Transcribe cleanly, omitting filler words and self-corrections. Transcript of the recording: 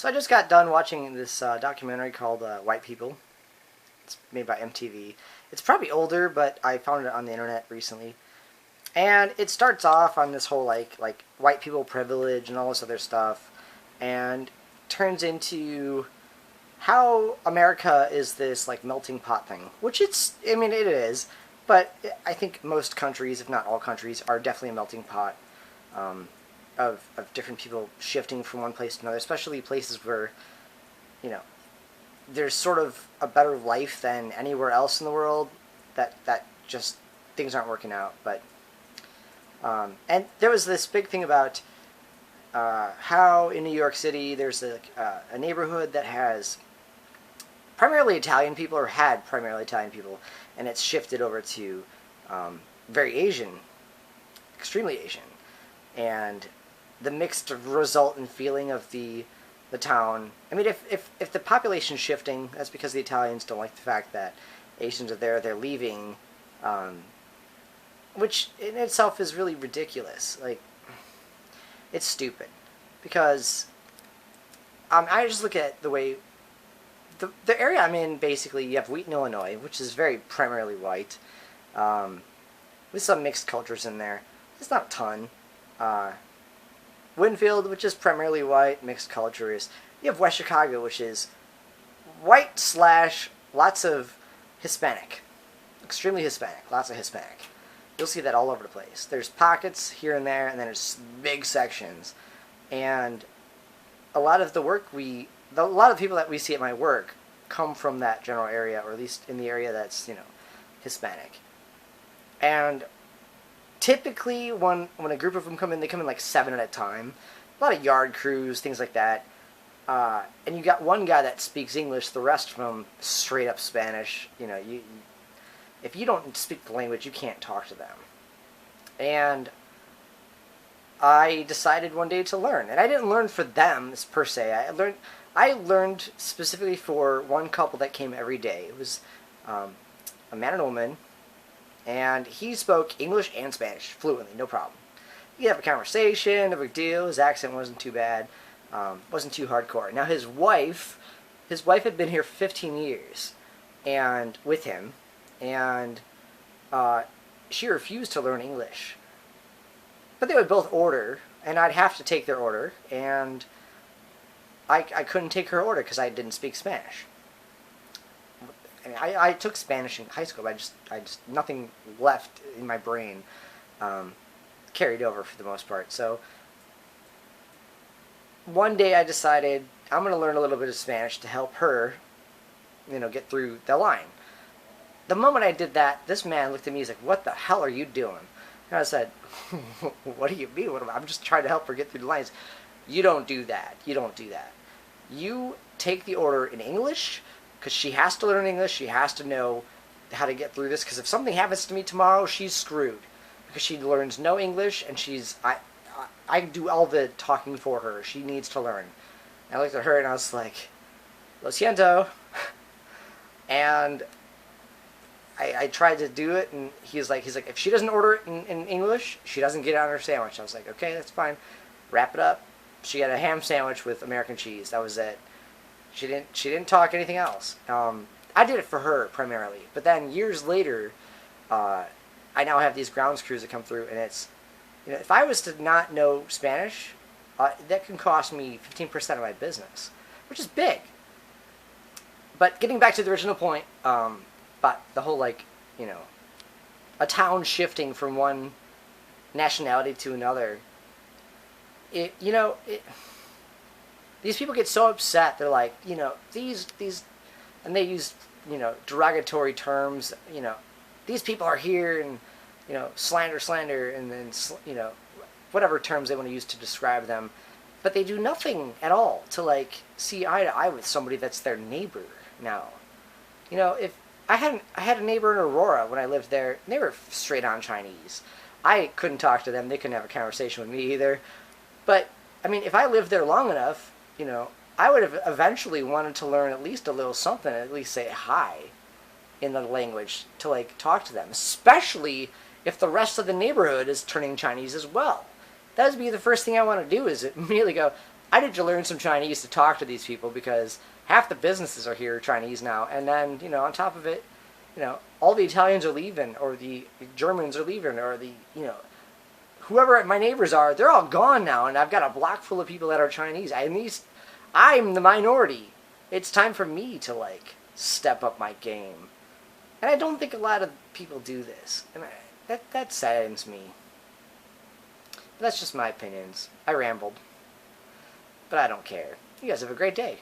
So I just got done watching this documentary called White People. It's made by MTV. It's probably older, but I found it on the internet recently. And it starts off on this whole like white people privilege and all this other stuff, and turns into how America is this like melting pot thing, which I mean it is, but I think most countries, if not all countries, are definitely a melting pot. Of different people shifting from one place to another, especially places where, you know, there's sort of a better life than anywhere else in the world. That just things aren't working out. But and there was this big thing about how in New York City there's a neighborhood that has primarily Italian people, or had primarily Italian people, and it's shifted over to very Asian, extremely Asian, and the mixed result and feeling of the town. I mean, if the population's shifting, that's because the Italians don't like the fact that Asians are there. They're leaving, which in itself is really ridiculous. Like, it's stupid, because I just look at the way the area I'm in. Basically, you have Wheaton, Illinois, which is very primarily white, with some mixed cultures in there. It's not a ton. Winfield, which is primarily white, mixed cultures. You have West Chicago, which is white / lots of Hispanic. Extremely Hispanic. Lots of Hispanic. You'll see that all over the place. There's pockets here and there, and then there's big sections. And a lot of the a lot of the people that we see at my work come from that general area, or at least in the area that's, Hispanic. And typically, when a group of them come in, they come in like 7 at a time. A lot of yard crews, things like that. And you got one guy that speaks English, the rest from straight up Spanish. If you don't speak the language, you can't talk to them. And I decided one day to learn, and I didn't learn for them per se. I learned specifically for one couple that came every day. It was a man and a woman. And he spoke English and Spanish fluently, no problem. You could have a conversation, no big deal. His accent wasn't too bad, wasn't too hardcore. Now his wife had been here for 15 years, and with him, and she refused to learn English. But they would both order, and I'd have to take their order, and I couldn't take her order because I didn't speak Spanish. I took Spanish in high school, but I just nothing left in my brain carried over for the most part. So one day I decided I'm going to learn a little bit of Spanish to help her, get through the line. The moment I did that, this man looked at me. He's like, "What the hell are you doing?" And I said, "What do you mean? I'm just trying to help her get through the lines." You don't do that. You don't do that. You take the order in English, because she has to learn English. She has to know how to get through this. Because if something happens to me tomorrow, she's screwed. Because she learns no English, and I do all the talking for her. She needs to learn. And I looked at her, and I was like, "Lo siento." And I tried to do it, and he's like, if she doesn't order it in English, she doesn't get it on her sandwich. I was like, okay, that's fine. Wrap it up. She got a ham sandwich with American cheese. That was it. She didn't talk anything else. I did it for her primarily, but then years later, I now have these grounds crews that come through, and it's, if I was to not know Spanish, that can cost me 15% of my business, which is big. But getting back to the original point, but the whole a town shifting from one nationality to another, these people get so upset. They're like, these, and they use, derogatory terms. These people are here, and, slander, and then, whatever terms they want to use to describe them. But they do nothing at all to, see eye to eye with somebody that's their neighbor now. If I had a neighbor in Aurora when I lived there, and they were straight on Chinese. I couldn't talk to them. They couldn't have a conversation with me either. But, I mean, if I lived there long enough, I would have eventually wanted to learn at least a little something, at least say hi in the language to, talk to them, especially if the rest of the neighborhood is turning Chinese as well. That would be the first thing I want to do, is immediately go, I need to learn some Chinese to talk to these people because half the businesses are here Chinese now, and then on top of it, all the Italians are leaving, or the Germans are leaving, or the whoever my neighbors are, they're all gone now, and I've got a block full of people that are Chinese. I'm the minority. It's time for me to step up my game, and I don't think a lot of people do this, and that saddens me. But that's just my opinions. I rambled. But I don't care. You guys have a great day.